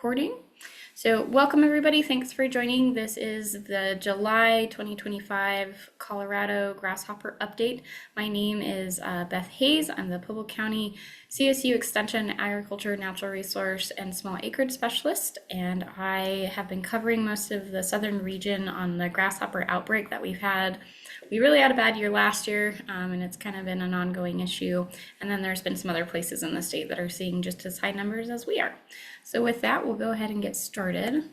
recording. So welcome everybody, thanks for joining. This is the July 2025 Colorado Grasshopper update. My name is Beth Hayes. I'm the Pueblo County CSU Extension Agriculture, Natural Resource, and Small Acreage Specialist, and I have been covering most of the southern region on the grasshopper outbreak that we've had. We really had a bad year last year, and it's kind of been an ongoing issue. And then there's been some other places in the state that are seeing just as high numbers as we are. So with that, we'll go ahead and get started.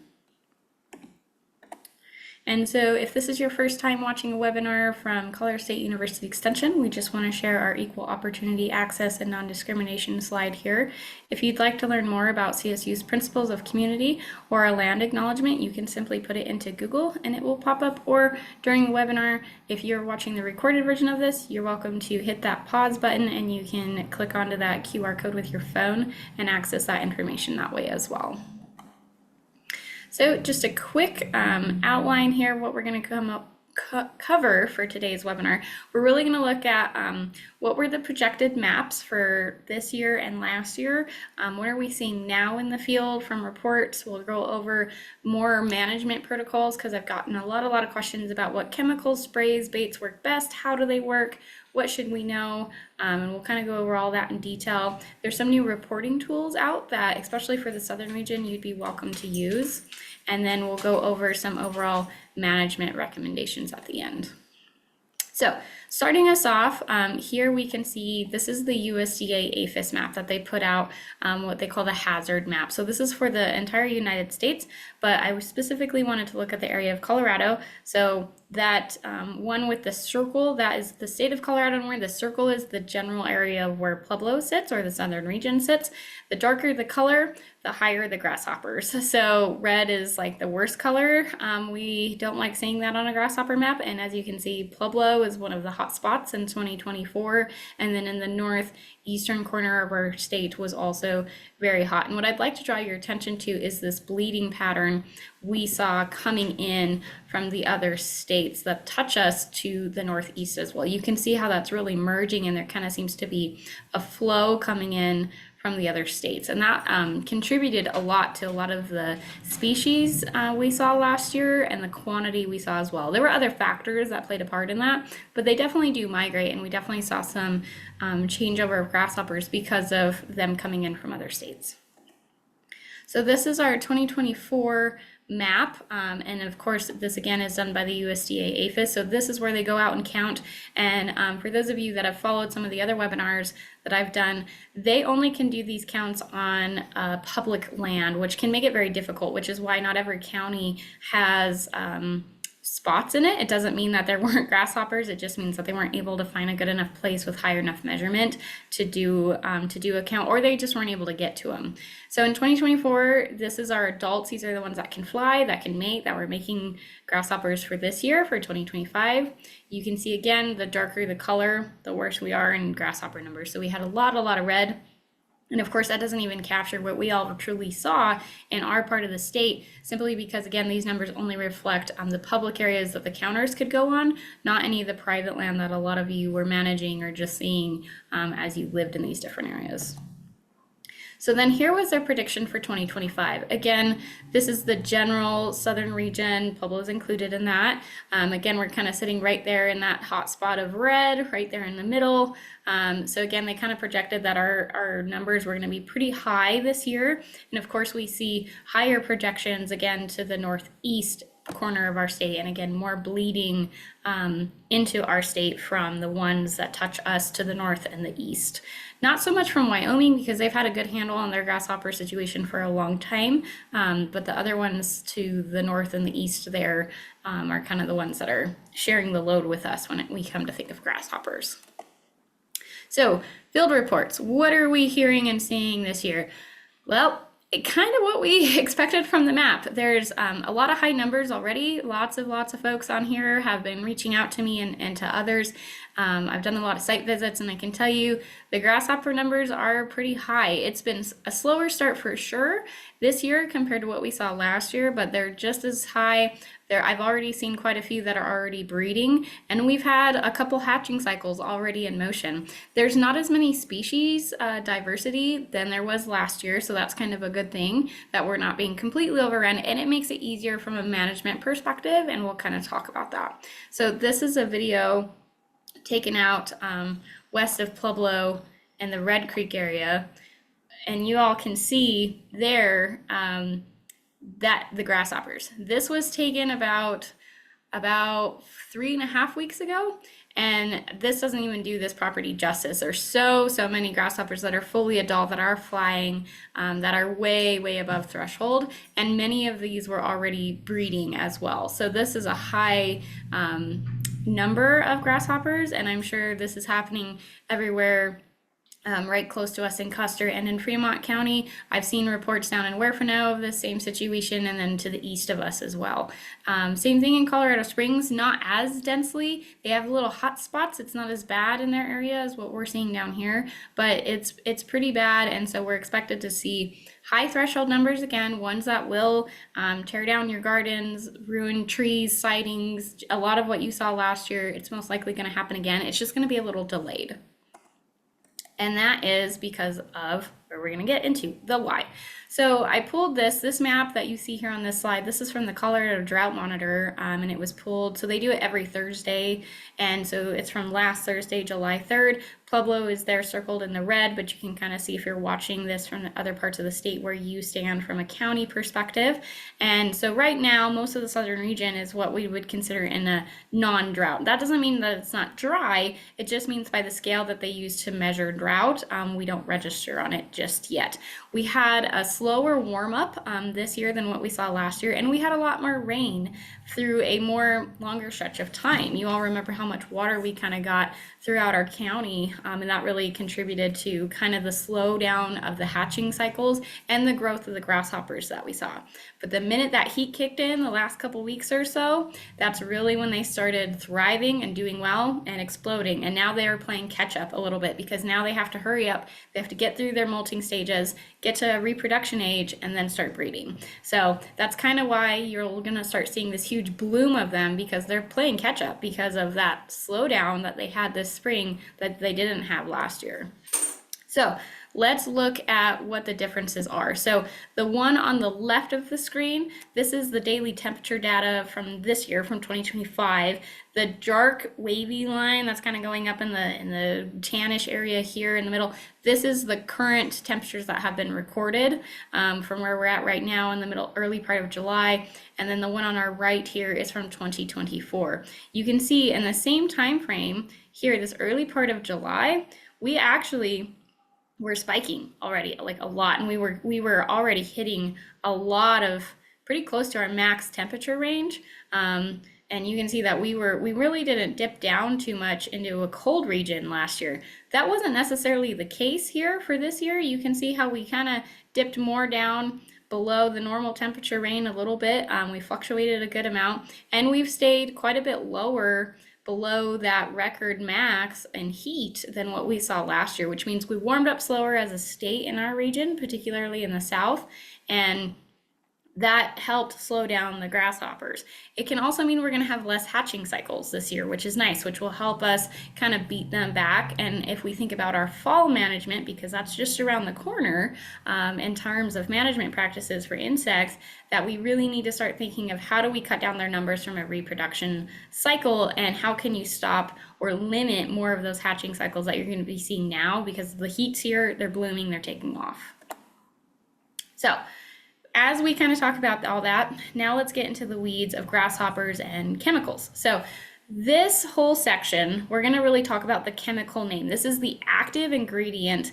And so if this is your first time watching a webinar from Colorado State University Extension, we just want to share our equal opportunity access and non-discrimination slide here. If you'd like to learn more about CSU's principles of community or our land acknowledgement, you can simply put it into Google and it will pop up, or during the webinar, if you're watching the recorded version of this, you're welcome to hit that pause button and you can click onto that QR code with your phone and access that information that way as well. So just a quick outline here, what we're going to cover for today's webinar. We're really going to look at what were the projected maps for this year and last year. What are we seeing now in the field from reports? We'll go over more management protocols because I've gotten a lot of questions about what chemicals, sprays, baits work best, how do they work, what should we know, and we'll kind of go over all that in detail. There's some new reporting tools out that, especially for the southern region, you'd be welcome to use. And then we'll go over some overall management recommendations at the end. So starting us off, here we can see this is the USDA APHIS map that they put out, what they call the hazard map. So this is for the entire United States, but I specifically wanted to look at the area of Colorado. So that one with the circle, that is the state of Colorado, and where the circle is the general area where Pueblo sits, or the southern region sits. The darker the color, the higher the grasshoppers. So red is like the worst color. We don't like seeing that on a grasshopper map. And as you can see, Pueblo is one of the hot spots in 2024. And then in the northeastern corner of our state was also very hot. And what I'd like to draw your attention to is this bleeding pattern we saw coming in from the other states that touch us to the northeast as well. You can see how that's really merging, and there kind of seems to be a flow coming in from the other states, and that contributed a lot to a lot of the species we saw last year and the quantity we saw as well. There were other factors that played a part in that, but they definitely do migrate, and we definitely saw some changeover of grasshoppers because of them coming in from other states. So this is our 2024 map, and of course this again is done by the USDA APHIS. So this is where they go out and count, and for those of you that have followed some of the other webinars that I've done, they only can do these counts on public land, which can make it very difficult, which is why not every county has spots in it. It doesn't mean that there weren't grasshoppers. It just means that they weren't able to find a good enough place with high enough measurement to do a count, or they just weren't able to get to them. So in 2024, this is our adults. These are the ones that can fly, that can mate, that we're making grasshoppers for this year, for 2025. You can see again, the darker the color, the worse we are in grasshopper numbers. So we had a lot of red. And of course, that doesn't even capture what we all truly saw in our part of the state, simply because, again, these numbers only reflect the public areas that the counters could go on, not any of the private land that a lot of you were managing or just seeing as you lived in these different areas. So then here was their prediction for 2025. Again, this is the general southern region. Pueblo is included in that. Again, we're kind of sitting right there in that hot spot of red, right there in the middle. So again, they kind of projected that our numbers were going to be pretty high this year. And of course, we see higher projections again to the northeast corner of our state, and again more bleeding into our state from the ones that touch us to the north and the east. Not so much from Wyoming, because they've had a good handle on their grasshopper situation for a long time, but the other ones to the north and the east there are kind of the ones that are sharing the load with us when we come to think of grasshoppers. So field reports, what are we hearing and seeing this year? Well, kind of what we expected from the map. There's a lot of high numbers already. Lots of folks on here have been reaching out to me and to others. I've done a lot of site visits, and I can tell you the grasshopper numbers are pretty high. It's been a slower start for sure this year compared to what we saw last year, but they're just as high. I've already seen quite a few that are already breeding, and we've had a couple hatching cycles already in motion. There's not as many species diversity than there was last year, so that's kind of a good thing that we're not being completely overrun, and it makes it easier from a management perspective, and we'll kind of talk about that. So this is a video taken out west of Pueblo and the Red Creek area, and you all can see there that the grasshoppers. This was taken about 3.5 weeks ago, and this doesn't even do this property justice. There's so many grasshoppers that are fully adult, that are flying, that are way above threshold, and many of these were already breeding as well. So this is a high number of grasshoppers, and I'm sure this is happening everywhere right close to us in Custer and in Fremont County. I've seen reports down in Huerfano of the same situation, and then to the east of us as well. Same thing in Colorado Springs, not as densely. They have little hot spots. It's not as bad in their area as what we're seeing down here, but it's pretty bad, and so we're expected to see high threshold numbers again, ones that will tear down your gardens, ruin trees, sightings. A lot of what you saw last year, it's most likely going to happen again. It's just going to be a little delayed. And that is because of where we're going to get into, the why. So I pulled this map that you see here on this slide. This is from the Colorado Drought Monitor, and it was pulled, so they do it every Thursday, and so it's from last Thursday, July 3rd. Pueblo is there circled in the red, but you can kind of see if you're watching this from the other parts of the state where you stand from a county perspective. And so right now, most of the southern region is what we would consider in a non-drought. That doesn't mean that it's not dry. It just means by the scale that they use to measure drought, we don't register on it just yet. We had a slower warm-up this year than what we saw last year, and we had a lot more rain through a longer stretch of time. You all remember how much water we kind of got throughout our county, and that really contributed to kind of the slowdown of the hatching cycles and the growth of the grasshoppers that we saw. But the minute that heat kicked in the last couple weeks or so, that's really when they started thriving and doing well and exploding. And now they are playing catch up a little bit, because now they have to hurry up. They have to get through their molting stages, get to reproduction age, and then start breeding. So that's kind of why you're going to start seeing this huge bloom of them, because they're playing catch up because of that slowdown that they had this spring that they didn't have last year. So let's look at what the differences are. So the one on the left of the screen, this is the daily temperature data from this year, from 2025. The dark wavy line that's kind of going up in the tannish area here in the middle, this is the current temperatures that have been recorded from where we're at right now in the early part of July. And then the one on our right here is from 2024. You can see in the same time frame here, this early part of July, we actually were spiking already, like a lot, and we were already hitting a lot of pretty close to our max temperature range. And you can see that we really didn't dip down too much into a cold region last year. That wasn't necessarily the case here for this year. You can see how we kind of dipped more down below the normal temperature range a little bit. We fluctuated a good amount, and we've stayed quite a bit lower below that record max in heat than what we saw last year, which means we warmed up slower as a state in our region, particularly in the south, and that helped slow down the grasshoppers. It can also mean we're going to have less hatching cycles this year, which is nice, which will help us kind of beat them back. And if we think about our fall management, because that's just around the corner in terms of management practices for insects, that we really need to start thinking of how do we cut down their numbers from a reproduction cycle, and how can you stop or limit more of those hatching cycles that you're going to be seeing now, because the heat's here, they're blooming, they're taking off. So as we kind of talk about all that, now let's get into the weeds of grasshoppers and chemicals. So this whole section, we're going to really talk about the chemical name. This is the active ingredient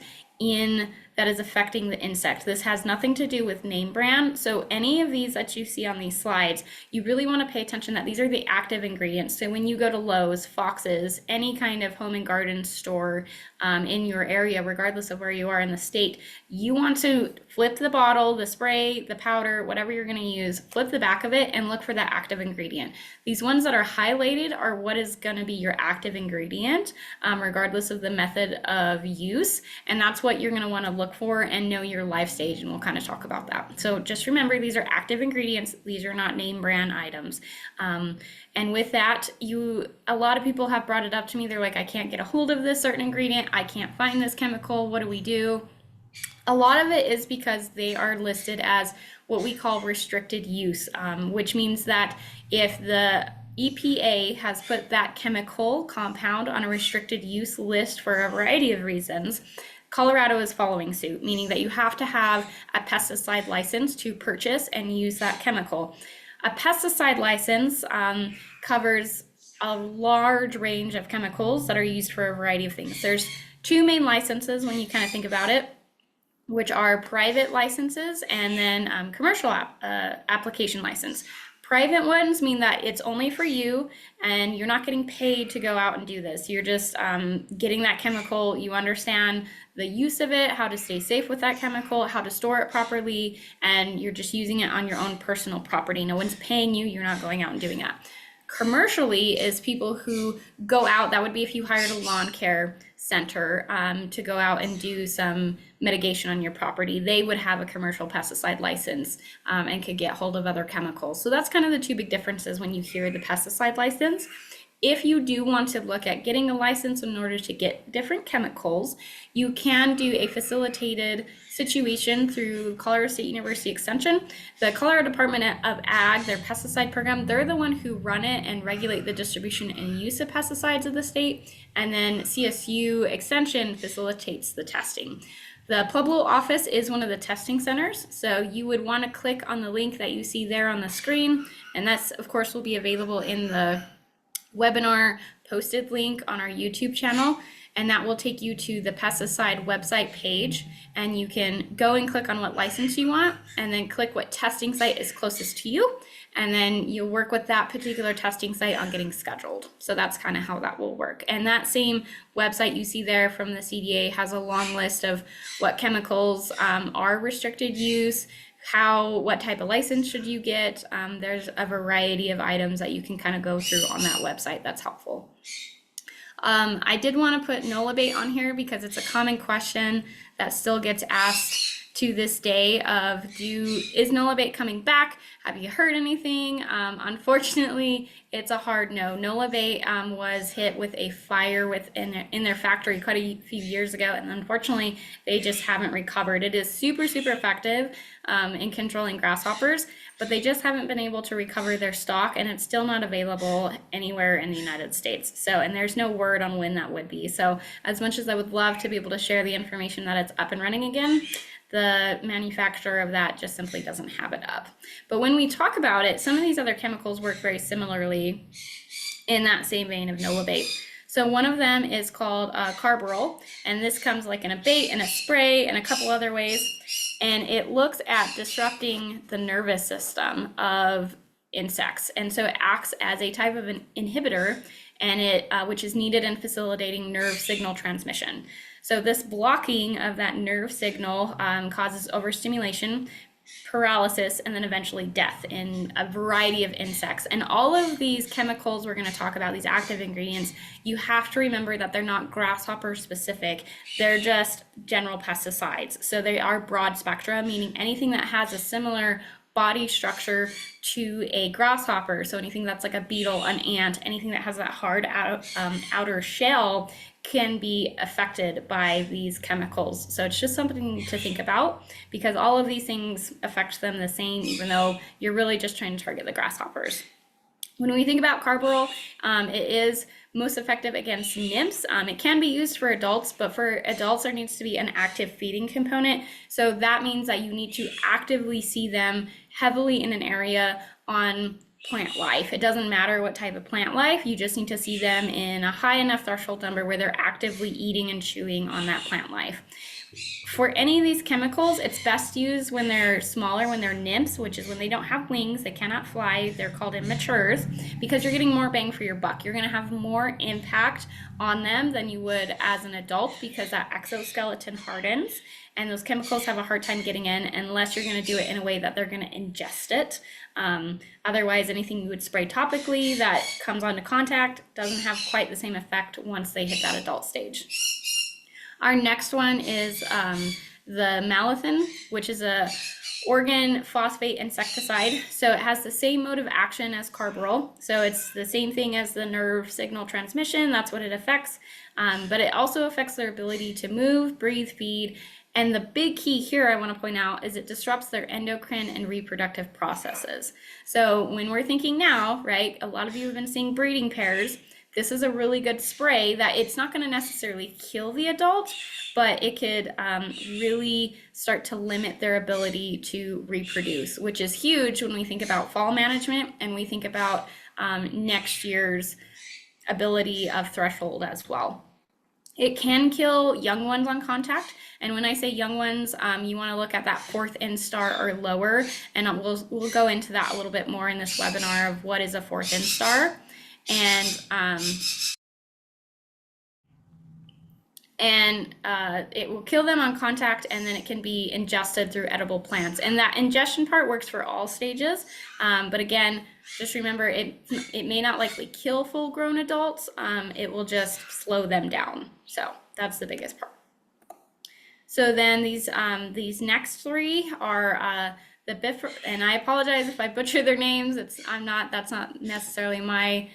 that is affecting the insect. This has nothing to do with name brand. So any of these that you see on these slides, you really want to pay attention that these are the active ingredients. So when you go to Lowe's, Fox's, any kind of home and garden store in your area, regardless of where you are in the state, you want to flip the bottle, the spray, the powder, whatever you're going to use, flip the back of it and look for that active ingredient. These ones that are highlighted are what is going to be your active ingredient, regardless of the method of use. And that's what you're going to want to look for and know your life stage, and we'll kind of talk about that. So just remember, these are active ingredients. These are not name brand items. And with that, a lot of people have brought it up to me. They're like, I can't get a hold of this certain ingredient. I can't find this chemical. What do we do? A lot of it is because they are listed as what we call restricted use, which means that if the EPA has put that chemical compound on a restricted use list for a variety of reasons, Colorado is following suit, meaning that you have to have a pesticide license to purchase and use that chemical. A pesticide license covers a large range of chemicals that are used for a variety of things. There's two main licenses when you kind of think about it, which are private licenses and then commercial application license. Private ones mean that it's only for you and you're not getting paid to go out and do this. You're just getting that chemical. You understand the use of it, how to stay safe with that chemical, how to store it properly, and you're just using it on your own personal property. No one's paying you. You're not going out and doing that. Commercially is people who go out. That would be if you hired a lawn care center to go out and do some mitigation on your property. They would have a commercial pesticide license and could get hold of other chemicals. So that's kind of the two big differences when you hear the pesticide license. If you do want to look at getting a license in order to get different chemicals, you can do a facilitated situation through Colorado State University Extension. The Colorado Department of Ag, their pesticide program, they're the one who run it and regulate the distribution and use of pesticides of the state. And then CSU Extension facilitates the testing. The Pueblo office is one of the testing centers, so you would want to click on the link that you see there on the screen, and that's, of course, will be available in the webinar posted link on our YouTube channel, and that will take you to the pesticide website page, and you can go and click on what license you want and then click what testing site is closest to you, and then you'll work with that particular testing site on getting scheduled. So that's kind of how that will work. And that same website you see there from the CDA has a long list of what chemicals are restricted use, what type of license should you get. There's a variety of items that you can kind of go through on that website. That's helpful. I did want to put Nolabate on here because it's a common question that still gets asked to this day of is Nolabate coming back? Have you heard anything? Unfortunately, it's a hard no. Nolabate was hit with a fire in their factory quite a few years ago, and unfortunately, they just haven't recovered. It is super, super effective in controlling grasshoppers, but they just haven't been able to recover their stock, and it's still not available anywhere in the United States. And there's no word on when that would be. So as much as I would love to be able to share the information that it's up and running again, the manufacturer of that just simply doesn't have it up. But when we talk about it, some of these other chemicals work very similarly in that same vein of Nolabate. So one of them is called carbaryl, and this comes like in a bait and a spray and a couple other ways, and it looks at disrupting the nervous system of insects, and so it acts as a type of an inhibitor, and which is needed in facilitating nerve signal transmission. So this blocking of that nerve signal causes overstimulation, paralysis, and then eventually death in a variety of insects. And all of these chemicals we're going to talk about, these active ingredients, you have to remember that they're not grasshopper specific. They're just general pesticides. So they are broad spectrum, meaning anything that has a similar body structure to a grasshopper. So anything that's like a beetle, an ant, anything that has that hard outer shell can be affected by these chemicals. So it's just something to think about, because all of these things affect them the same, even though you're really just trying to target the grasshoppers. When we think about carbaryl, it is most effective against nymphs. It can be used for adults, but for adults there needs to be an active feeding component. So that means that you need to actively see them heavily in an area on plant life. It doesn't matter what type of plant life, you just need to see them in a high enough threshold number where they're actively eating and chewing on that plant life. For any of these chemicals, it's best used when they're smaller, when they're nymphs, which is when they don't have wings, they cannot fly, they're called immatures, because you're getting more bang for your buck. You're going to have more impact on them than you would as an adult, because that exoskeleton hardens and those chemicals have a hard time getting in unless you're going to do it in a way that they're going to ingest it. Otherwise, anything you would spray topically that comes onto contact doesn't have quite the same effect once they hit that adult stage. Our next one is the malathin, which is a organ phosphate insecticide. So it has the same mode of action as carbaryl. So it's the same thing as the nerve signal transmission. That's what it affects. But it also affects their ability to move, breathe, feed. And the big key here I want to point out is it disrupts their endocrine and reproductive processes. So when we're thinking now, right, a lot of you have been seeing breeding pairs. This is a really good spray that it's not going to necessarily kill the adult, but it could really start to limit their ability to reproduce, which is huge when we think about fall management and we think about next year's ability of threshold as well. It can kill young ones on contact. And when I say young ones, you want to look at that 4th instar or lower. And we'll go into that a little bit more in this webinar of what is a 4th instar. And it will kill them on contact, and then it can be ingested through edible plants. And that ingestion part works for all stages. But again, just remember, it may not likely kill full-grown adults. It will just slow them down. So that's the biggest part. So then these next 3 are the Bifur, and I apologize if I butcher their names. That's not necessarily my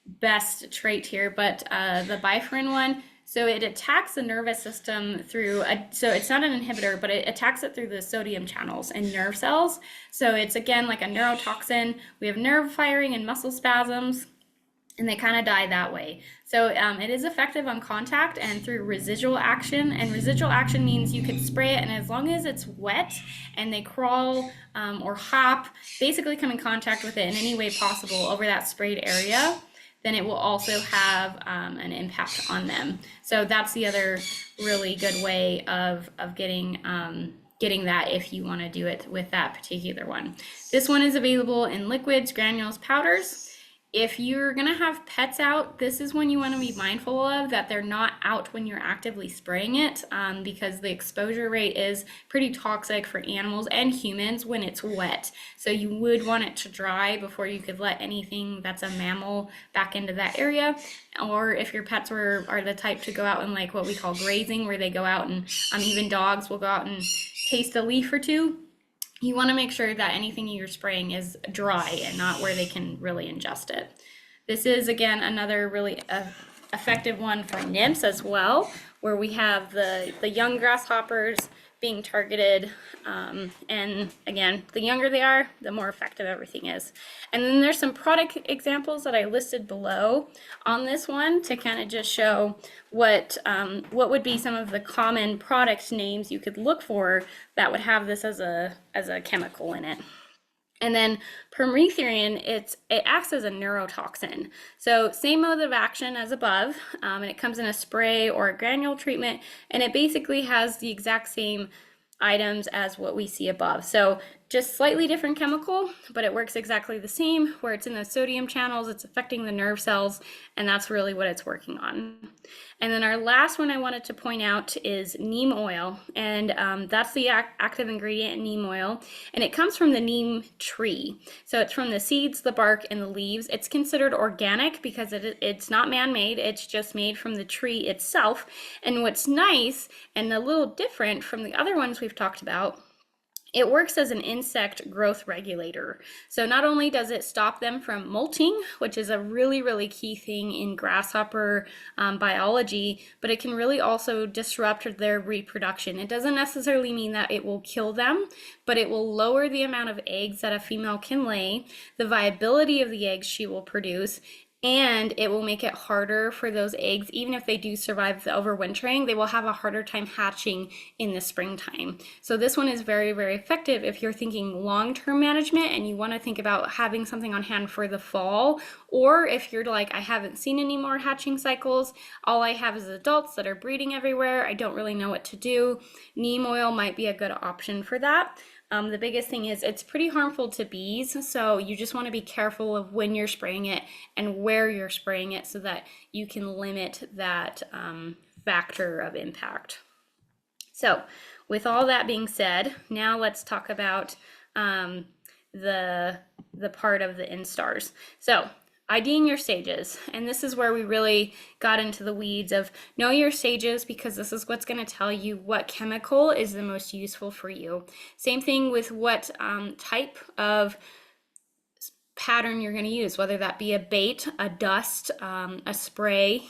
best trait here, but the Bifurine one. So it attacks the nervous system through, so it's not an inhibitor, but it attacks it through the sodium channels in nerve cells. So it's again like a neurotoxin. We have nerve firing and muscle spasms, and they kind of die that way. So it is effective on contact and through residual action. And residual action means you could spray it, and as long as it's wet and they crawl or hop, basically come in contact with it in any way possible over that sprayed area, then it will also have an impact on them. So that's the other really good way of getting that if you want to do it with that particular one. This one is available in liquids, granules, powders. If you're going to have pets out, this is when you want to be mindful of that they're not out when you're actively spraying it, because the exposure rate is pretty toxic for animals and humans when it's wet. So you would want it to dry before you could let anything that's a mammal back into that area. Or if your pets are the type to go out and like what we call grazing, where they go out and even dogs will go out and taste a leaf or two. You want to make sure that anything you're spraying is dry and not where they can really ingest it. This is, again, another really effective one for nymphs as well, where we have the young grasshoppers being targeted. And again, the younger they are, the more effective everything is. And then there's some product examples that I listed below on this one to kind of just show what would be some of the common product names you could look for that would have this as a chemical in it. And then permethrin, it acts as a neurotoxin. So same mode of action as above, and it comes in a spray or a granule treatment, and it basically has the exact same items as what we see above. So just slightly different chemical, but it works exactly the same, where it's in the sodium channels, it's affecting the nerve cells, and that's really what it's working on. And then our last one I wanted to point out is neem oil, and that's the active ingredient in neem oil, and it comes from the neem tree. So it's from the seeds, the bark, and the leaves. It's considered organic because it's not man-made, it's just made from the tree itself. And what's nice and a little different from the other ones we've talked about, it works as an insect growth regulator. So not only does it stop them from molting, which is a really, really key thing in grasshopper biology, but it can really also disrupt their reproduction. It doesn't necessarily mean that it will kill them, but it will lower the amount of eggs that a female can lay, the viability of the eggs she will produce, and it will make it harder for those eggs, even if they do survive the overwintering, they will have a harder time hatching in the springtime. So this one is very, very effective if you're thinking long-term management and you want to think about having something on hand for the fall, or if you're like, I haven't seen any more hatching cycles, all I have is adults that are breeding everywhere, I don't really know what to do. Neem oil might be a good option for that. The biggest thing is it's pretty harmful to bees, so you just want to be careful of when you're spraying it and where you're spraying it so that you can limit that factor of impact. So with all that being said, now let's talk about the part of the instars. So IDing your stages. And this is where we really got into the weeds of know your stages, because this is what's going to tell you what chemical is the most useful for you. Same thing with what type of pattern you're going to use, whether that be a bait, a dust, a spray.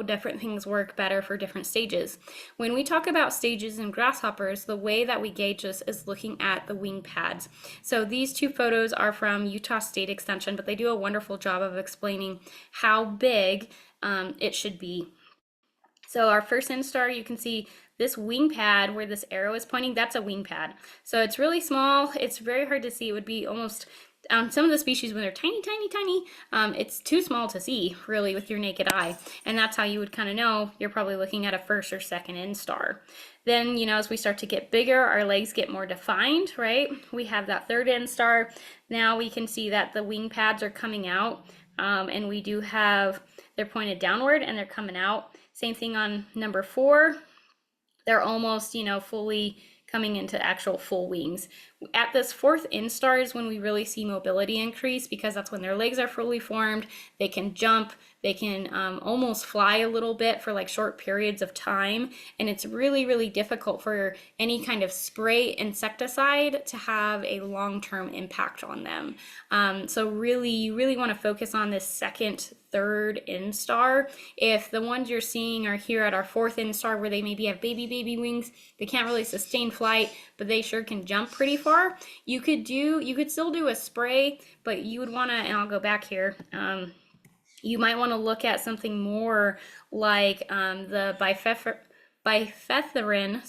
Different things work better for different stages. When we talk about stages in grasshoppers, the way that we gauge this is looking at the wing pads. So these two photos are from Utah State Extension, but they do a wonderful job of explaining how big it should be. So our first instar, you can see this wing pad where this arrow is pointing, that's a wing pad. So it's really small. It's very hard to see. It would be almost, some of the species when they're tiny, it's too small to see really with your naked eye. And that's how you would kind of know you're probably looking at a first or second instar. Then, as we start to get bigger, our legs get more defined, right? We have that third instar. Now we can see that the wing pads are coming out, and we do have, they're pointed downward and they're coming out. Same thing on number 4. They're almost, fully coming into actual full wings. At this fourth instar is when we really see mobility increase, because that's when their legs are fully formed. They can jump, they can almost fly a little bit for like short periods of time. And it's really, really difficult for any kind of spray insecticide to have a long-term impact on them. So really, you really want to focus on this second, third instar. If the ones you're seeing are here at our fourth instar where they maybe have baby wings, they can't really sustain flight, but they sure can jump pretty far. You could still do a spray, but you would want to, and I'll go back here, you might want to look at something more like the bifenthrin,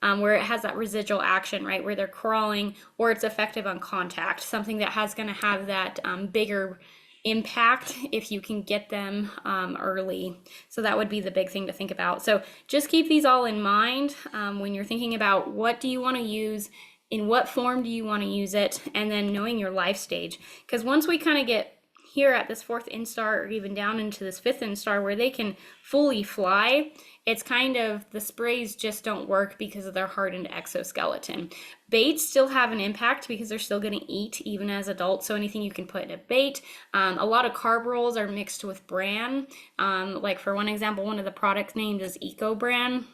where it has that residual action, right, where they're crawling, or it's effective on contact, something that has going to have that bigger impact if you can get them early. So that would be the big thing to think about. So just keep these all in mind when you're thinking about what do you want to use, in what form do you want to use it, and then knowing your life stage. Because once we kind of get here at this fourth instar, or even down into this fifth instar where they can fully fly, it's kind of, the sprays just don't work because of their hardened exoskeleton. Baits still have an impact because they're still going to eat even as adults. So anything you can put in a bait. A lot of carb rolls are mixed with bran. Like for one example, one of the product names is Eco Bran.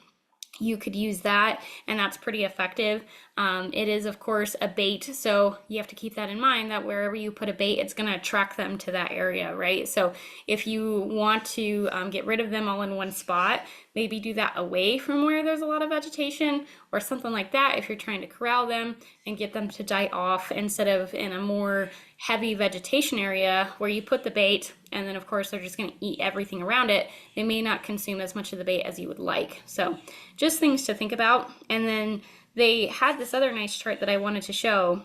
You could use that, and that's pretty effective. It is, of course, a bait, so you have to keep that in mind, that wherever you put a bait, it's going to attract them to that area, right? So if you want to get rid of them all in one spot, maybe do that away from where there's a lot of vegetation or something like that if you're trying to corral them and get them to die off, instead of in a more heavy vegetation area where you put the bait and then of course they're just going to eat everything around it. They may not consume as much of the bait as you would like. So just things to think about. And then they had this other nice chart that I wanted to show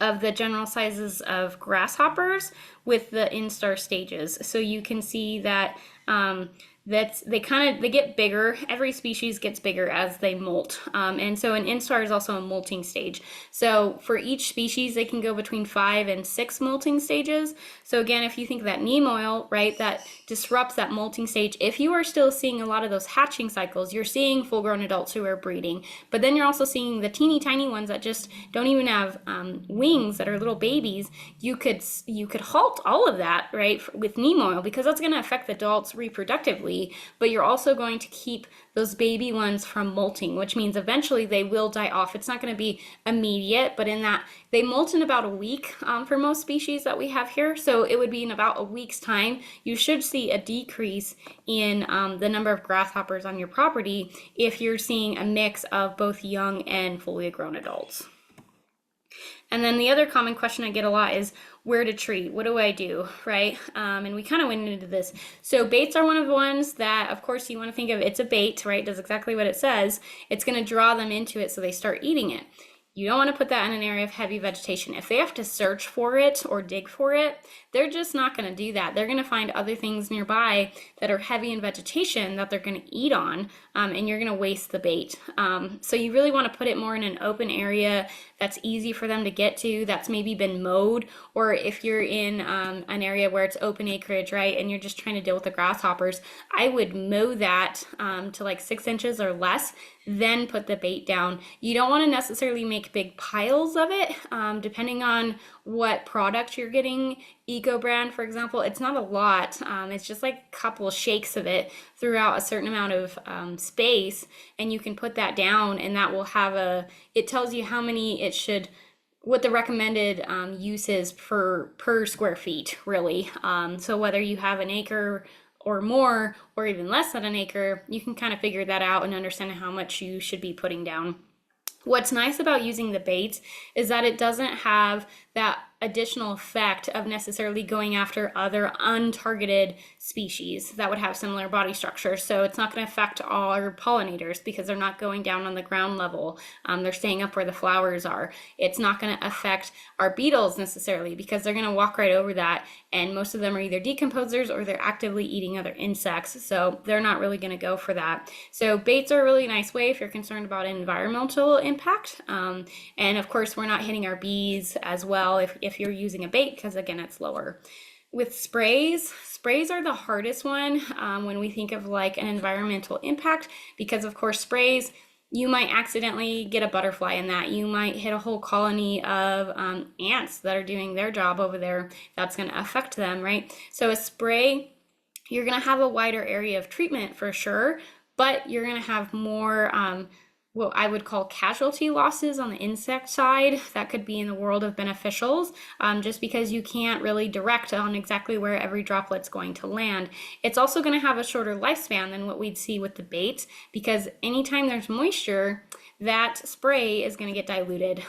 of the general sizes of grasshoppers with the instar stages. So you can see that they get bigger. Every species gets bigger as they molt. And so an instar is also a molting stage. So for each species, they can go between 5 and 6 molting stages. So again, if you think of that neem oil, right, that disrupts that molting stage. If you are still seeing a lot of those hatching cycles, you're seeing full-grown adults who are breeding, but then you're also seeing the teeny tiny ones that just don't even have wings, that are little babies. You could halt all of that, right, with neem oil, because that's going to affect the adults reproductively. But you're also going to keep those baby ones from molting, which means eventually they will die off. It's not going to be immediate, but in that they molt in about a week for most species that we have here. So it would be in about a week's time, you should see a decrease in the number of grasshoppers on your property if you're seeing a mix of both young and fully grown adults. And then the other common question I get a lot is where to treat. What do I do, right? And we kind of went into this. So baits are one of the ones that, of course, you want to think of. It's a bait, right? It does exactly what it says. It's going to draw them into it so they start eating it. You don't want to put that in an area of heavy vegetation. If they have to search for it or dig for it, they're just not going to do that. They're going to find other things nearby that are heavy in vegetation that they're going to eat on, and you're going to waste the bait. So you really want to put it more in an open area that's easy for them to get to, that's maybe been mowed, or if you're in an area where it's open acreage, right, and you're just trying to deal with the grasshoppers, I would mow that to like 6 inches or less. then put the bait down. You don't want to necessarily make big piles of it. Depending on what product you're getting, Eco Brand, for example, it's not a lot. It's just like a couple shakes of it throughout a certain amount of space, and you can put that down, and that will have it tells you how many it should, what the recommended use is per square feet, really. So whether you have an acre or more, or even less than an acre, you can kind of figure that out and understand how much you should be putting down. What's nice about using the baits is that it doesn't have that additional effect of necessarily going after other untargeted species that would have similar body structures. So it's not going to affect all our pollinators because they're not going down on the ground level. They're staying up where the flowers are. It's not going to affect our beetles necessarily because they're going to walk right over that, and most of them are either decomposers or they're actively eating other insects, so they're not really going to go for that. So baits are a really nice way if you're concerned about environmental impact, and of course we're not hitting our bees as well if you're using a bait, because again, it's lower. With sprays are the hardest one when we think of like an environmental impact, because of course sprays, you might accidentally get a butterfly in that. You might hit a whole colony of ants that are doing their job over there. That's going to affect them, right? So a spray, you're going to have a wider area of treatment for sure, but you're going to have more what I would call casualty losses on the insect side. That could be in the world of beneficials, just because you can't really direct on exactly where every droplet's going to land. It's also going to have a shorter lifespan than what we'd see with the baits, because anytime there's moisture, that spray is going to get diluted.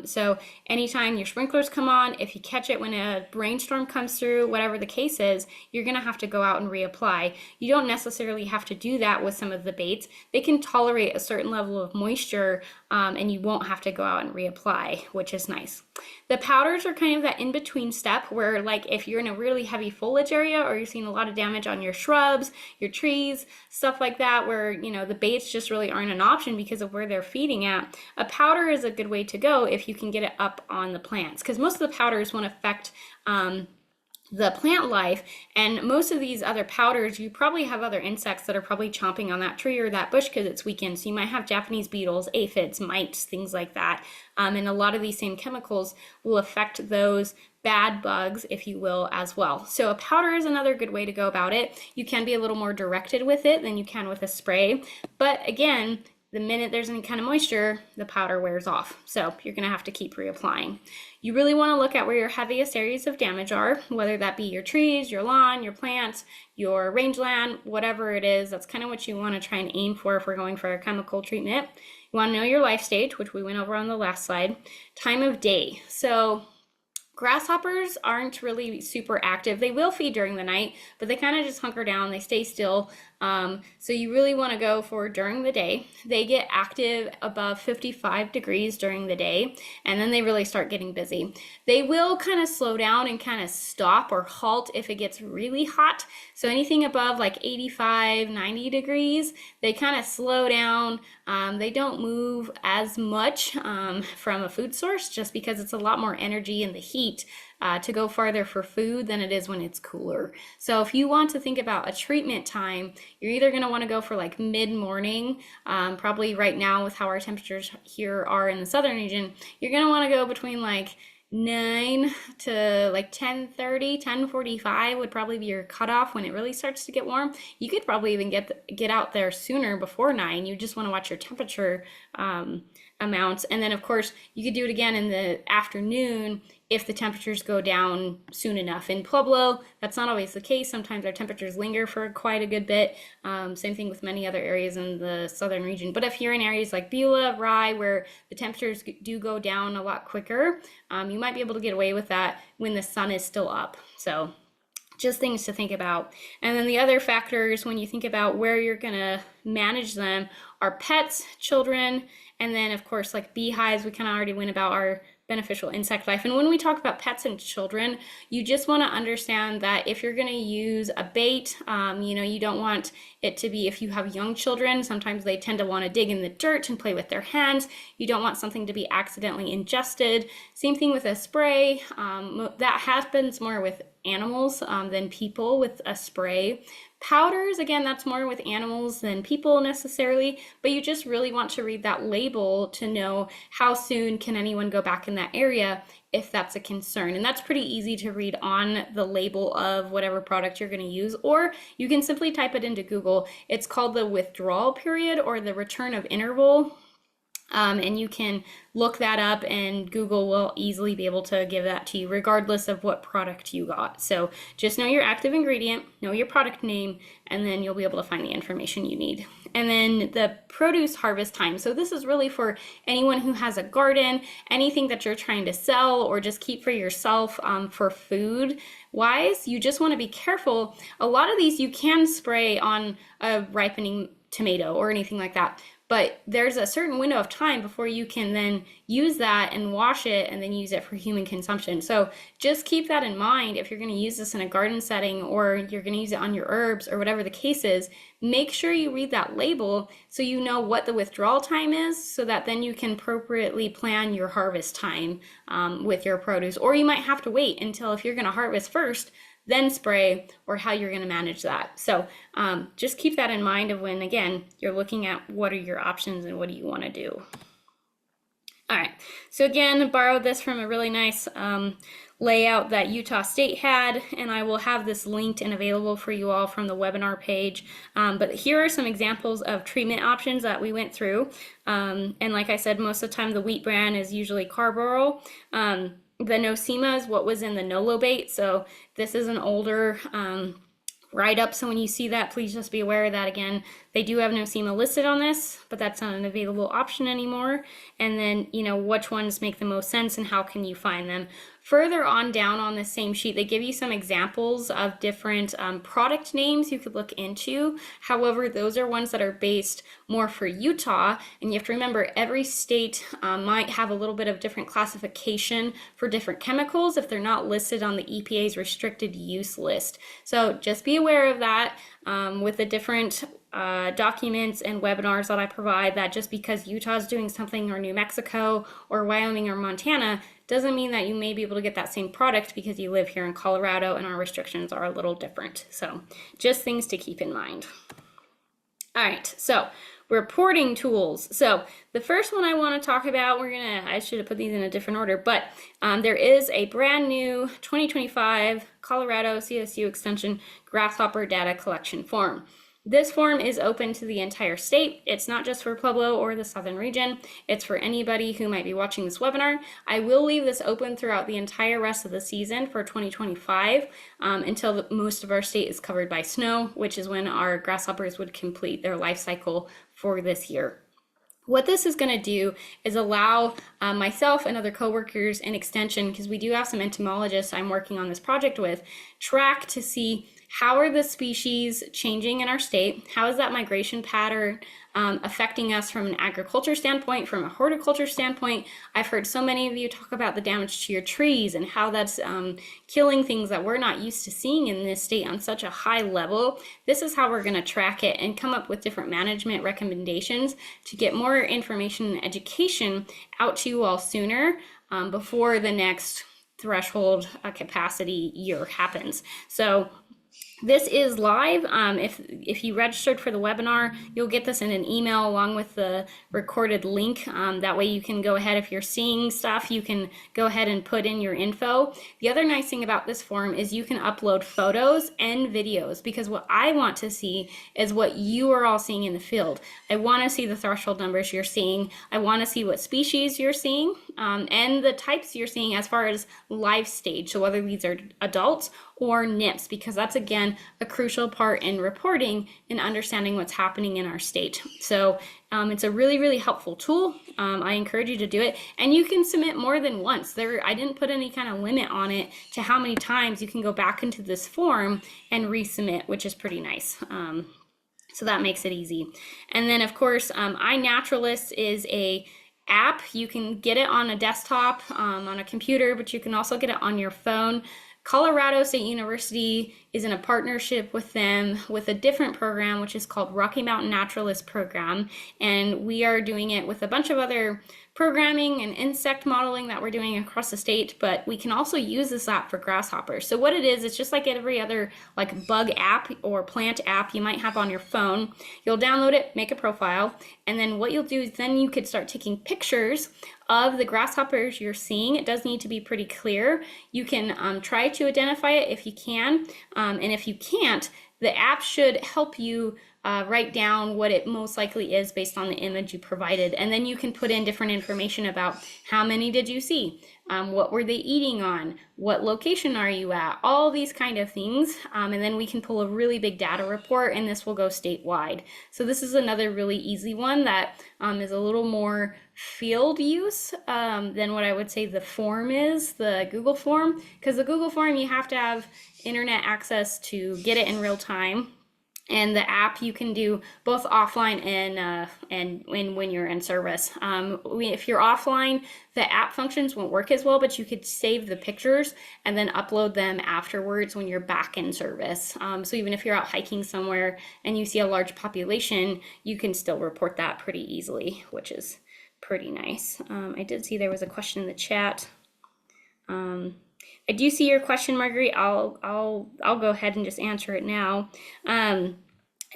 So anytime your sprinklers come on, if you catch it when a rainstorm comes through, whatever the case is, you're going to have to go out and reapply. You don't necessarily have to do that with some of the baits. They can tolerate a certain level of moisture, and you won't have to go out and reapply, which is nice. The powders are kind of that in-between step where, like, if you're in a really heavy foliage area or you're seeing a lot of damage on your shrubs, your trees, stuff like that, where, you know, the baits just really aren't an option because of where they're feeding at, a powder is a good way to go if you can get it up on the plants, because most of the powders won't affect the plant life, and most of these other powders, you probably have other insects that are probably chomping on that tree or that bush because it's weakened. So you might have Japanese beetles, aphids, mites, things like that. And a lot of these same chemicals will affect those bad bugs, if you will, as well. So a powder is another good way to go about it. You can be a little more directed with it than you can with a spray. But again, the minute there's any kind of moisture, the powder wears off. So you're going to have to keep reapplying. You really want to look at where your heaviest areas of damage are, whether that be your trees, your lawn, your plants, your rangeland, whatever it is. That's kind of what you want to try and aim for if we're going for a chemical treatment. You want to know your life stage, which we went over on the last slide. Time of day. So grasshoppers aren't really super active. They will feed during the night, but they kind of just hunker down. They stay still. So you really want to go for during the day. They get active above 55 degrees during the day, and then they really start getting busy. They will kind of slow down and kind of stop or halt if it gets really hot. So anything above like 85, 90 degrees, they kind of slow down. They don't move as much from a food source, just because it's a lot more energy in the heat to go farther for food than it is when it's cooler. So if you want to think about a treatment time, you're either going to want to go for like mid-morning, probably right now with how our temperatures here are in the southern region, you're going to want to go between like 9 to like 10:30, 10:45 would probably be your cutoff when it really starts to get warm. You could probably even get out there sooner, before 9. You just want to watch your temperature amounts, and then of course you could do it again in the afternoon if the temperatures go down soon enough. In Pueblo, that's not always the case. Sometimes our temperatures linger for quite a good bit. Same thing with many other areas in the southern region. But if you're in areas like Beulah, Rye, where the temperatures do go down a lot quicker, you might be able to get away with that when the sun is still up. So just things to think about. And then the other factors when you think about where you're gonna manage them are pets, children, and then of course like beehives. We kind of already went about our beneficial insect life. And when we talk about pets and children, you just want to understand that if you're going to use a bait, you don't want it to be, if you have young children, sometimes they tend to want to dig in the dirt and play with their hands. You don't want something to be accidentally ingested. Same thing with a spray. That happens more with animals than people with a spray. Powders, again, that's more with animals than people necessarily, but you just really want to read that label to know how soon can anyone go back in that area if that's a concern. And that's pretty easy to read on the label of whatever product you're going to use, or you can simply type it into Google. It's called the withdrawal period or the return of interval. And you can look that up and Google will easily be able to give that to you regardless of what product you got. So just know your active ingredient, know your product name, and then you'll be able to find the information you need. And then the produce harvest time. So this is really for anyone who has a garden, anything that you're trying to sell or just keep for yourself for food wise. You just want to be careful. A lot of these you can spray on a ripening tomato or anything like that. But there's a certain window of time before you can then use that and wash it and then use it for human consumption. So just keep that in mind if you're going to use this in a garden setting or you're going to use it on your herbs or whatever the case is. Make sure you read that label so you know what the withdrawal time is, so that then you can appropriately plan your harvest time with your produce. Or you might have to wait until, if you're going to harvest first, then spray, or how you're going to manage that. So just keep that in mind of when, again, you're looking at what are your options and what do you want to do. All right, so again, I borrowed this from a really nice layout that Utah State had, and I will have this linked and available for you all from the webinar page. But here are some examples of treatment options that we went through. And like I said, most of the time the wheat bran is usually carbaryl. The nosema is what was in the Nolo bait. So this is an older write-up. So when you see that, please just be aware of that. Again, they do have nosema listed on this, but that's not an available option anymore. And then, which ones make the most sense and how can you find them. Further on down on the same sheet, they give you some examples of different product names you could look into. However, those are ones that are based more for Utah. And you have to remember, every state might have a little bit of different classification for different chemicals if they're not listed on the EPA's restricted use list. So just be aware of that with the different documents and webinars that I provide, that just because Utah's doing something, or New Mexico or Wyoming or Montana, doesn't mean that you may be able to get that same product because you live here in Colorado and our restrictions are a little different. So just things to keep in mind. All right, so reporting tools. So the first one I want to talk about, I should have put these in a different order, but there is a brand new 2025 Colorado CSU Extension Grasshopper data collection form. This form is open to the entire state. It's not just for Pueblo or the southern region. It's for anybody who might be watching this webinar. I will leave this open throughout the entire rest of the season for 2025 until most of our state is covered by snow, which is when our grasshoppers would complete their life cycle for this year. What this is going to do is allow myself and other coworkers in Extension, because we do have some entomologists I'm working on this project with, track to see how are the species changing in our state, how is that migration pattern affecting us from an agriculture standpoint, from a horticulture standpoint. I've heard so many of you talk about the damage to your trees and how that's killing things that we're not used to seeing in this state on such a high level. This is how we're going to track it and come up with different management recommendations to get more information and education out to you all sooner before the next threshold capacity year happens. So this is live. If you registered for the webinar, you'll get this in an email along with the recorded link. That way you can go ahead, if you're seeing stuff, you can go ahead and put in your info. The other nice thing about this form is you can upload photos and videos, because what I want to see is what you are all seeing in the field. I want to see the threshold numbers you're seeing. I want to see what species you're seeing and the types you're seeing as far as life stage. So whether these are adults or nymphs, because that's again a crucial part in reporting and understanding what's happening in our state. So it's a really, really helpful tool. I encourage you to do it, and you can submit more than once. I didn't put any kind of limit on it to how many times you can go back into this form and resubmit, which is pretty nice. So that makes it easy. And then of course, iNaturalist is a app. You can get it on a desktop, on a computer, but you can also get it on your phone. Colorado State University is in a partnership with them with a different program, which is called Rocky Mountain Naturalist Program. And we are doing it with a bunch of other programming and insect modeling that we're doing across the state, but we can also use this app for grasshoppers. So what it is, it's just like every other like bug app or plant app you might have on your phone. You'll download it, make a profile, and then what you'll do is then you could start taking pictures of the grasshoppers you're seeing. It does need to be pretty clear. You can try to identify it if you can, and if you can't, the app should help you write down what it most likely is based on the image you provided. And then you can put in different information about how many did you see, what were they eating on, what location are you at, all these kind of things. And then we can pull a really big data report, and this will go statewide. So this is another really easy one that is a little more field use than what I would say the form is, the Google form, because the Google form you have to have internet access to get it in real time. And the app you can do both offline and when you're in service. If you're offline, the app functions won't work as well, but you could save the pictures and then upload them afterwards when you're back in service. So even if you're out hiking somewhere and you see a large population, you can still report that pretty easily, which is pretty nice. I did see there was a question in the chat. I do see your question, Marguerite. I'll go ahead and just answer it now.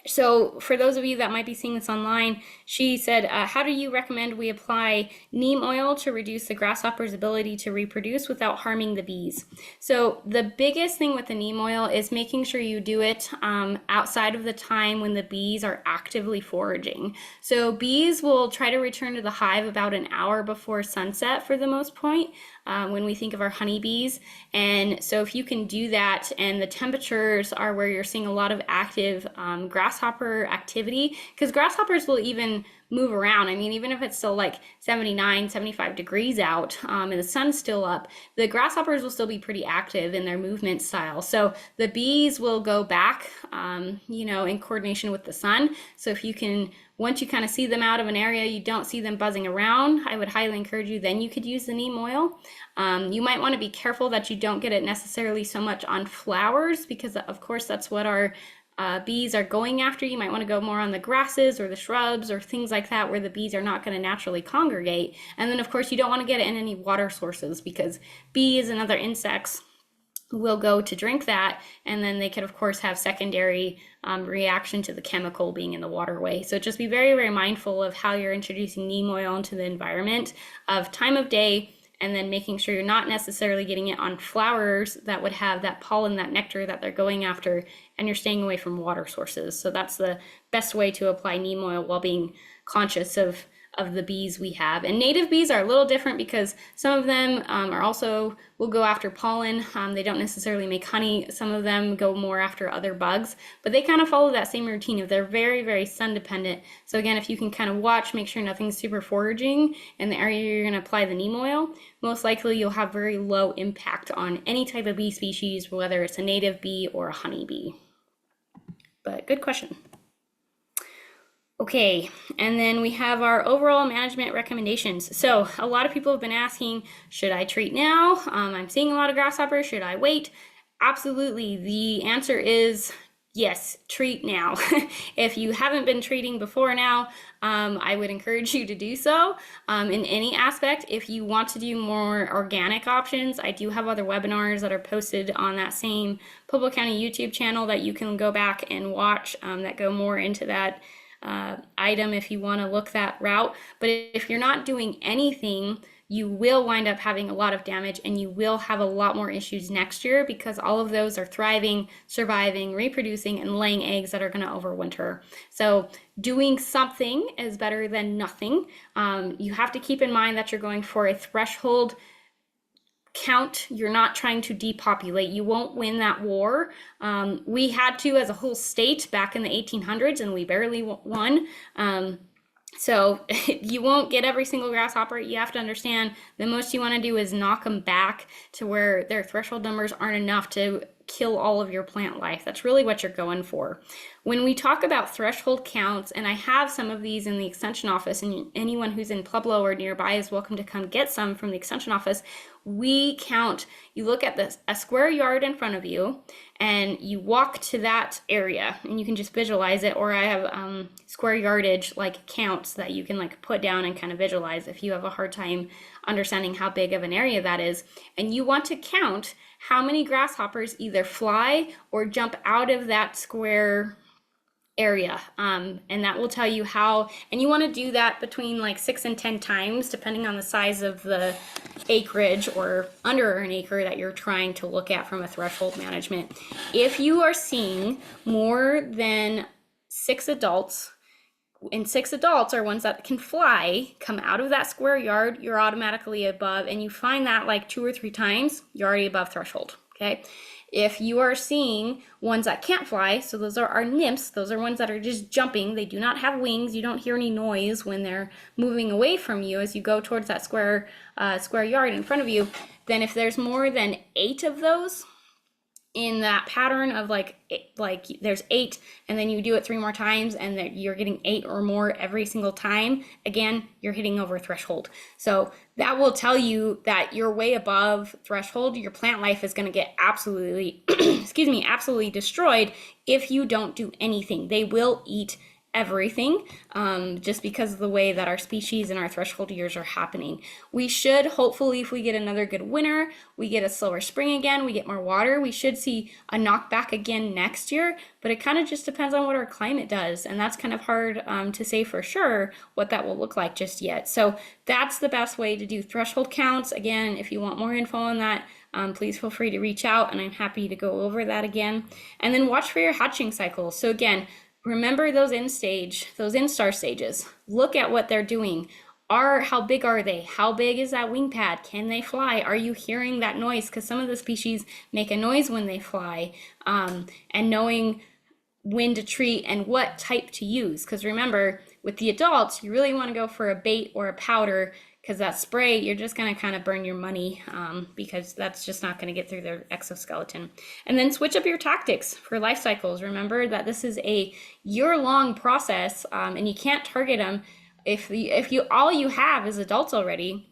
So for those of you that might be seeing this online, she said, how do you recommend we apply neem oil to reduce the grasshopper's ability to reproduce without harming the bees? So the biggest thing with the neem oil is making sure you do it outside of the time when the bees are actively foraging. So bees will try to return to the hive about an hour before sunset for the most part. When we think of our honeybees. And so if you can do that and the temperatures are where you're seeing a lot of active grasshopper activity, because grasshoppers will even move around. I mean, even if it's still like 79, 75 degrees out and the sun's still up, the grasshoppers will still be pretty active in their movement style. So the bees will go back, in coordination with the sun. So if you can, once you kind of see them out of an area, you don't see them buzzing around, I would highly encourage you, then you could use the neem oil. You might want to be careful that you don't get it necessarily so much on flowers, because of course that's what our bees are going after. You might want to go more on the grasses or the shrubs or things like that where the bees are not going to naturally congregate. And then of course you don't want to get it in any water sources, because bees and other insects will go to drink that, and then they could of course have secondary reaction to the chemical being in the waterway. So just be very, very mindful of how you're introducing neem oil into the environment, of time of day, and then making sure you're not necessarily getting it on flowers that would have that pollen, that nectar that they're going after, and you're staying away from water sources. So that's the best way to apply neem oil while being conscious of the bees we have. And native bees are a little different, because some of them will go after pollen. They don't necessarily make honey. Some of them go more after other bugs, but they kind of follow that same routine if they're very, very sun dependent. So again, if you can kind of watch, make sure nothing's super foraging in the area you're going to apply the neem oil, most likely you'll have very low impact on any type of bee species, whether it's a native bee or a honey bee. But good question. Okay, and then we have our overall management recommendations. So a lot of people have been asking, should I treat now? I'm seeing a lot of grasshoppers, should I wait? Absolutely, the answer is yes, treat now. If you haven't been treating before now, I would encourage you to do so in any aspect. If you want to do more organic options, I do have other webinars that are posted on that same Pueblo County YouTube channel that you can go back and watch that go more into that item if you want to look that route. But if you're not doing anything, you will wind up having a lot of damage, and you will have a lot more issues next year, because all of those are thriving, surviving, reproducing, and laying eggs that are going to overwinter. So doing something is better than nothing. You have to keep in mind that you're going for a threshold count. You're not trying to depopulate. You won't win that war. We had to as a whole state back in the 1800s, and we barely won. So you won't get every single grasshopper. You have to understand the most you want to do is knock them back to where their threshold numbers aren't enough to kill all of your plant life. That's really what you're going for. When we talk about threshold counts, and I have some of these in the extension office, and anyone who's in Pueblo or nearby is welcome to come get some from the extension office. We count, you look at a square yard in front of you, and you walk to that area, and you can just visualize it, or I have square yardage like counts that you can like put down and kind of visualize if you have a hard time understanding how big of an area that is. And you want to count how many grasshoppers either fly or jump out of that square area, and that will tell you how, and you want to do that between like 6 and 10 times depending on the size of the acreage or under an acre that you're trying to look at from a threshold management. If you are seeing more than 6 adults, and 6 adults are ones that can fly, come out of that square yard, you're automatically above, and you find that like 2 or 3 times, you're already above threshold. Okay. If you are seeing ones that can't fly, so those are our nymphs, those are ones that are just jumping, they do not have wings, you don't hear any noise when they're moving away from you as you go towards that square yard in front of you, then if there's more than 8 of those in that pattern of like there's 8, and then you do it 3 more times and that you're getting 8 or more every single time, again, you're hitting over threshold. So that will tell you that you're way above threshold. Your plant life is going to get absolutely excuse me, absolutely destroyed if you don't do anything. They will eat everything, just because of the way that our species and our threshold years are happening. We should, hopefully, if we get another good winter, we get a slower spring again, we get more water, we should see a knockback again next year, but it kind of just depends on what our climate does, and that's kind of hard to say for sure what that will look like just yet. So that's the best way to do threshold counts. Again, if you want more info on that, please feel free to reach out, and I'm happy to go over that again. And then watch for your hatching cycles. So again, remember those instar stages. Look at what they're doing. How big are they? How big is that wing pad? Can they fly? Are you hearing that noise? Because some of the species make a noise when they fly. And knowing when to treat and what type to use. Because remember, with the adults, you really want to go for a bait or a powder, because that spray, you're just going to kind of burn your money, because that's just not going to get through their exoskeleton. And then switch up your tactics for life cycles. Remember that this is a year-long process, and you can't target them if all you have is adults already,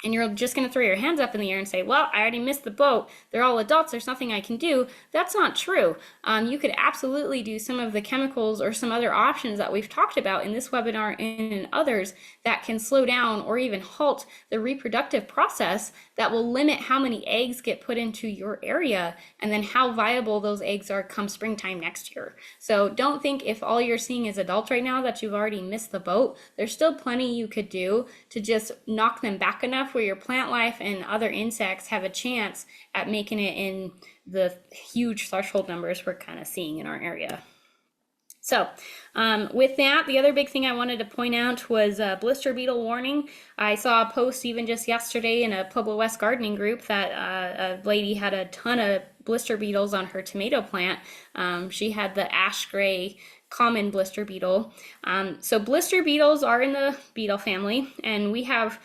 and you're just going to throw your hands up in the air and say, well, I already missed the boat, they're all adults, there's nothing I can do. That's not true. You could absolutely do some of the chemicals or some other options that we've talked about in this webinar and in others that can slow down or even halt the reproductive process that will limit how many eggs get put into your area and then how viable those eggs are come springtime next year. So don't think if all you're seeing is adults right now that you've already missed the boat. There's still plenty you could do to just knock them back enough where your plant life and other insects have a chance at making it in the huge threshold numbers we're kind of seeing in our area. So with that, the other big thing I wanted to point out was blister beetle warning. I saw a post even just yesterday in a Pueblo West gardening group that a lady had a ton of blister beetles on her tomato plant. She had the ash gray common blister beetle. So blister beetles are in the beetle family, and we have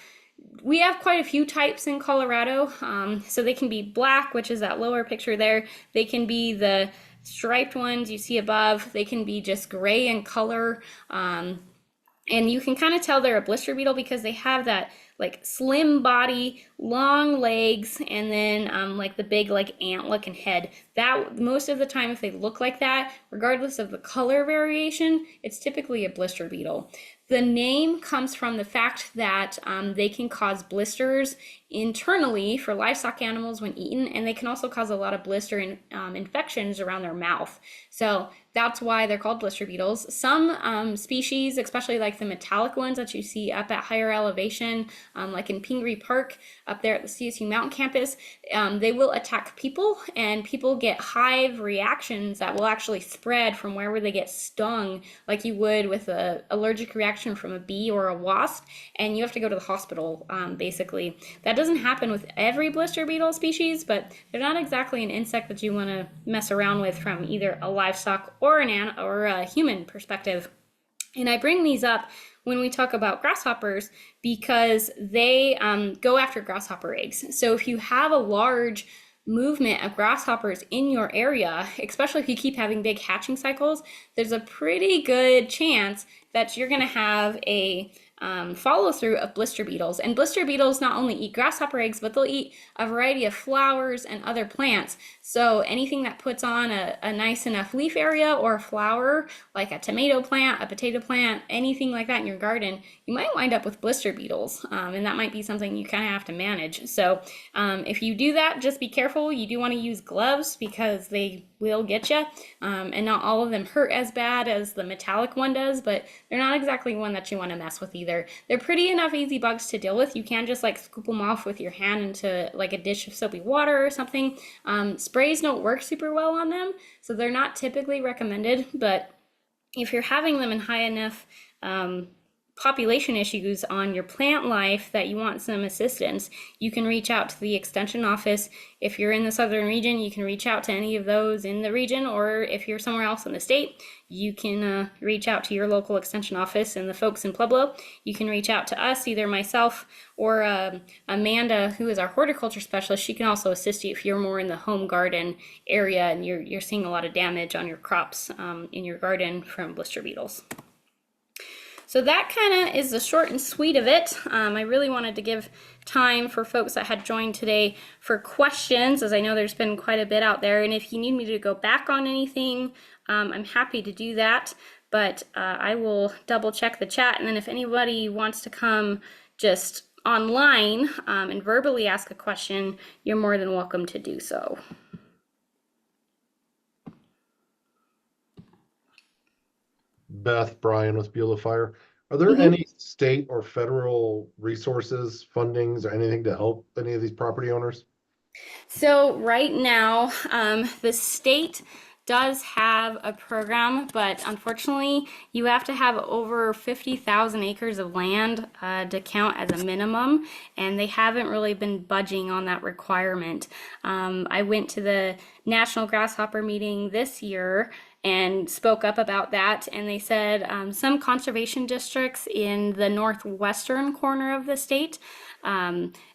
quite a few types in Colorado. So they can be black, which is that lower picture there. They can be the striped ones you see above. They can be just gray in color. And you can kind of tell they're a blister beetle because they have that like slim body, long legs, and then like the big like ant looking head. That most of the time, if they look like that, regardless of the color variation, it's typically a blister beetle. The name comes from the fact that they can cause blisters internally for livestock animals when eaten, and they can also cause a lot of blister infections around their mouth. So that's why they're called blister beetles. Some species, especially like the metallic ones that you see up at higher elevation, like in Pingree Park up there at the CSU Mountain campus, they will attack people, and people get hive reactions that will actually spread from wherever they get stung, like you would with an allergic reaction from a bee or a wasp, and you have to go to the hospital, basically. That doesn't happen with every blister beetle species, but they're not exactly an insect that you want to mess around with from either a livestock or a human perspective. And I bring these up when we talk about grasshoppers because they go after grasshopper eggs. So if you have a large movement of grasshoppers in your area, especially if you keep having big hatching cycles, there's a pretty good chance that you're going to have a follow through of blister beetles. And blister beetles not only eat grasshopper eggs, but they'll eat a variety of flowers and other plants. So anything that puts on a nice enough leaf area or a flower, like a tomato plant, a potato plant, anything like that in your garden, you might wind up with blister beetles. And that might be something you kind of have to manage. So if you do that, just be careful. You do want to use gloves because they will get you. And not all of them hurt as bad as the metallic one does, but they're not exactly one that you want to mess with either. They're pretty enough easy bugs to deal with. You can just like scoop them off with your hand into like a dish of soapy water or something. Sprays don't work super well on them, so they're not typically recommended, but if you're having them in high enough population issues on your plant life that you want some assistance, you can reach out to the extension office. If you're in the southern region, you can reach out to any of those in the region, or if you're somewhere else in the state, you can reach out to your local extension office. And the folks in Pueblo, you can reach out to us, either myself or Amanda, who is our horticulture specialist. She can also assist you if you're more in the home garden area and you're seeing a lot of damage on your crops in your garden from blister beetles. So that kind of is the short and sweet of it. I really wanted to give time for folks that had joined today for questions, as I know there's been quite a bit out there. And if you need me to go back on anything, I'm happy to do that. But I will double check the chat. And then if anybody wants to come just online and verbally ask a question, you're more than welcome to do so. Beth Bryan with Beulah Fire. Are there any state or federal resources, fundings, or anything to help any of these property owners? So right now, the state does have a program, but unfortunately, you have to have over 50,000 acres of land to count as a minimum, and they haven't really been budging on that requirement. I went to the National Grasshopper meeting this year and spoke up about that, and they said some conservation districts in the northwestern corner of the state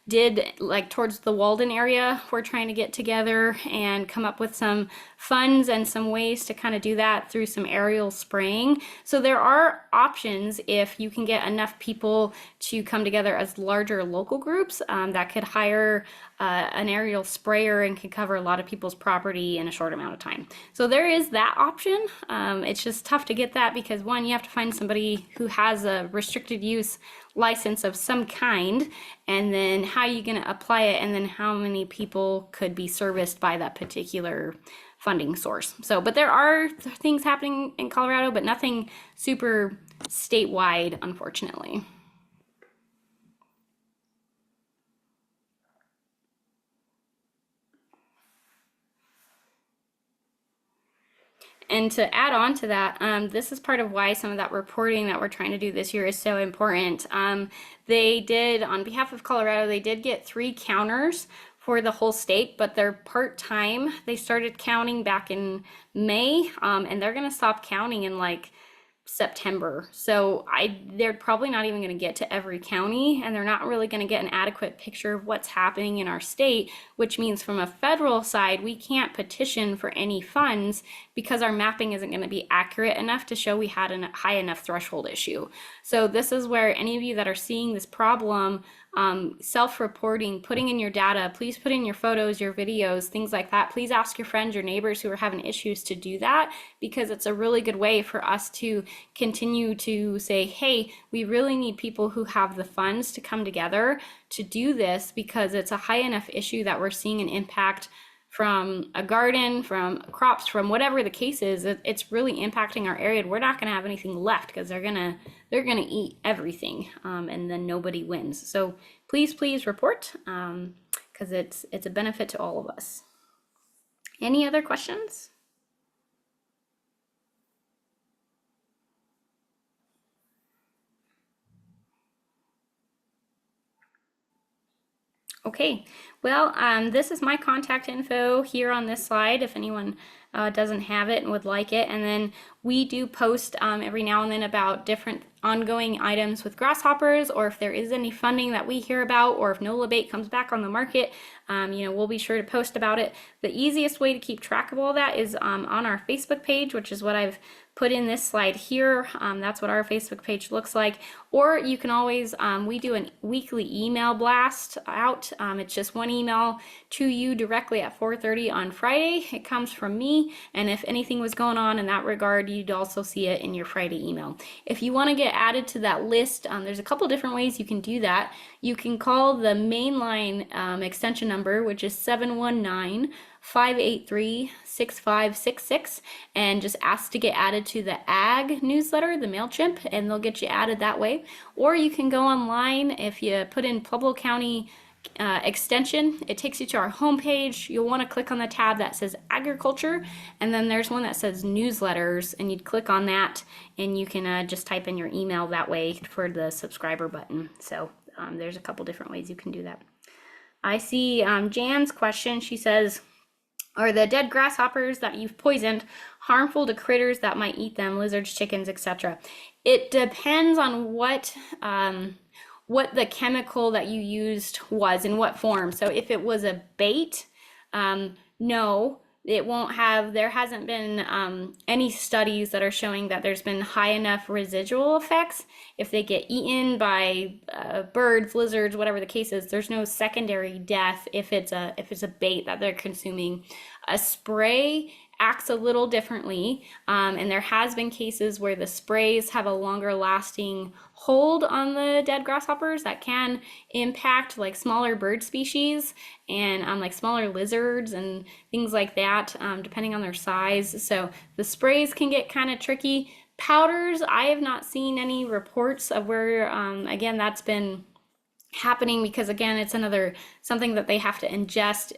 did, like towards the Walden area, we're trying to get together and come up with some funds and some ways to kind of do that through some aerial spraying. So there are options if you can get enough people to come together as larger local groups that could hire an aerial sprayer and could cover a lot of people's property in a short amount of time. So there is that option. It's just tough to get that because, one, you have to find somebody who has a restricted use license of some kind, and then how are you going to apply it, and then how many people could be serviced by that particular funding source. So, but there are things happening in Colorado, but nothing super statewide, unfortunately. And to add on to that, this is part of why some of that reporting that we're trying to do this year is so important. They did, on behalf of Colorado, they did get 3 counters for the whole state, but they're part-time. They started counting back in May, and they're going to stop counting in like September. So they're probably not even going to get to every county, and they're not really going to get an adequate picture of what's happening in our state, which means from a federal side, we can't petition for any funds because our mapping isn't going to be accurate enough to show we had a high enough threshold issue. So this is where any of you that are seeing this problem, self-reporting, putting in your data, please put in your photos, your videos, things like that. Please ask your friends, your neighbors who are having issues to do that, because it's a really good way for us to continue to say, hey, we really need people who have the funds to come together to do this, because it's a high enough issue that we're seeing an impact from a garden, from crops, from whatever the case is. It's really impacting our area. We're not going to have anything left because they're gonna eat everything, and then nobody wins. So please report, because it's a benefit to all of us. Any other questions? Okay, well, this is my contact info here on this slide if anyone doesn't have it and would like it. And then we do post every now and then about different ongoing items with grasshoppers, or if there is any funding that we hear about, or if NOLA bait comes back on the market, we'll be sure to post about it. The easiest way to keep track of all that is on our Facebook page, which is what I've put in this slide here. That's what our Facebook page looks like. Or you can always, we do a weekly email blast out. It's just one email to you directly at 4:30 on Friday. It comes from me, and if anything was going on in that regard, you'd also see it in your Friday email. If you want to get added to that list, there's a couple different ways you can do that. You can call the mainline extension number, which is 719-583-6566, and just ask to get added to the Ag newsletter, the MailChimp, and they'll get you added that way. Or you can go online. If you put in Pueblo County extension, it takes you to our homepage. You'll want to click on the tab that says agriculture, and then there's one that says newsletters, and you'd click on that, and you can just type in your email that way for the subscriber button. So there's a couple different ways you can do that. I see Jan's question. She says, are the dead grasshoppers that you've poisoned harmful to critters that might eat them, lizards, chickens, etc.? It depends on what the chemical that you used was, in what form. So if it was a bait, no, it won't have, there hasn't been any studies that are showing that there's been high enough residual effects. If they get eaten by birds, lizards, whatever the case is, there's no secondary death if it's a bait that they're consuming. A spray acts a little differently, and there has been cases where the sprays have a longer lasting hold on the dead grasshoppers that can impact like smaller bird species and like smaller lizards and things like that, depending on their size. So the sprays can get kind of tricky. Powders, I have not seen any reports of where, again, that's been happening, because again, it's something that they have to ingest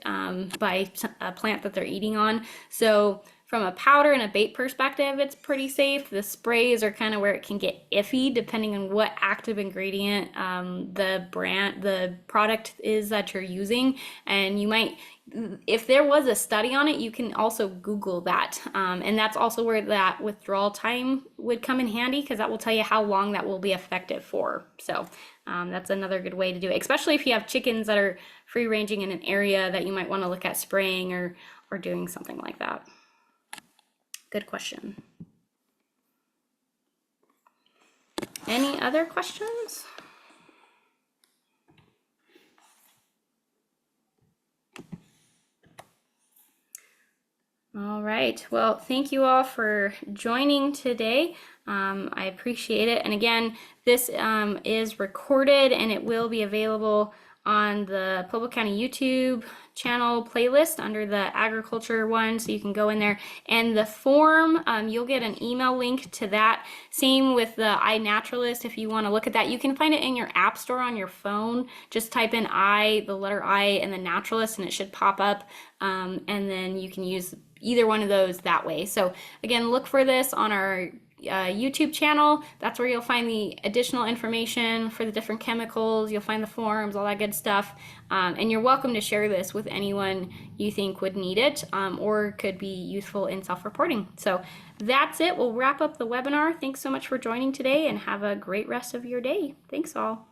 by a plant that they're eating on. So from a powder and a bait perspective, it's pretty safe. The sprays are kind of where it can get iffy depending on what active ingredient the product is that you're using. And you might, if there was a study on it, you can also Google that. And that's also where that withdrawal time would come in handy, because that will tell you how long that will be effective for. So that's another good way to do it, especially if you have chickens that are free ranging in an area that you might want to look at spraying or doing something like that. Good question. Any other questions? All right. Well, thank you all for joining today. I appreciate it. And again, this is recorded, and it will be available on the Pueblo County YouTube channel playlist under the agriculture one, so you can go in there. And the form, you'll get an email link to that. Same with the iNaturalist. If you want to look at that, you can find it in your app store on your phone. Just type in the letter I, and the Naturalist, and it should pop up. And then you can use either one of those that way. So again, look for this on our YouTube channel. That's where you'll find the additional information for the different chemicals. You'll find the forms, all that good stuff. And you're welcome to share this with anyone you think would need it, or could be useful in self-reporting. So that's it. We'll wrap up the webinar. Thanks so much for joining today, and have a great rest of your day. Thanks all.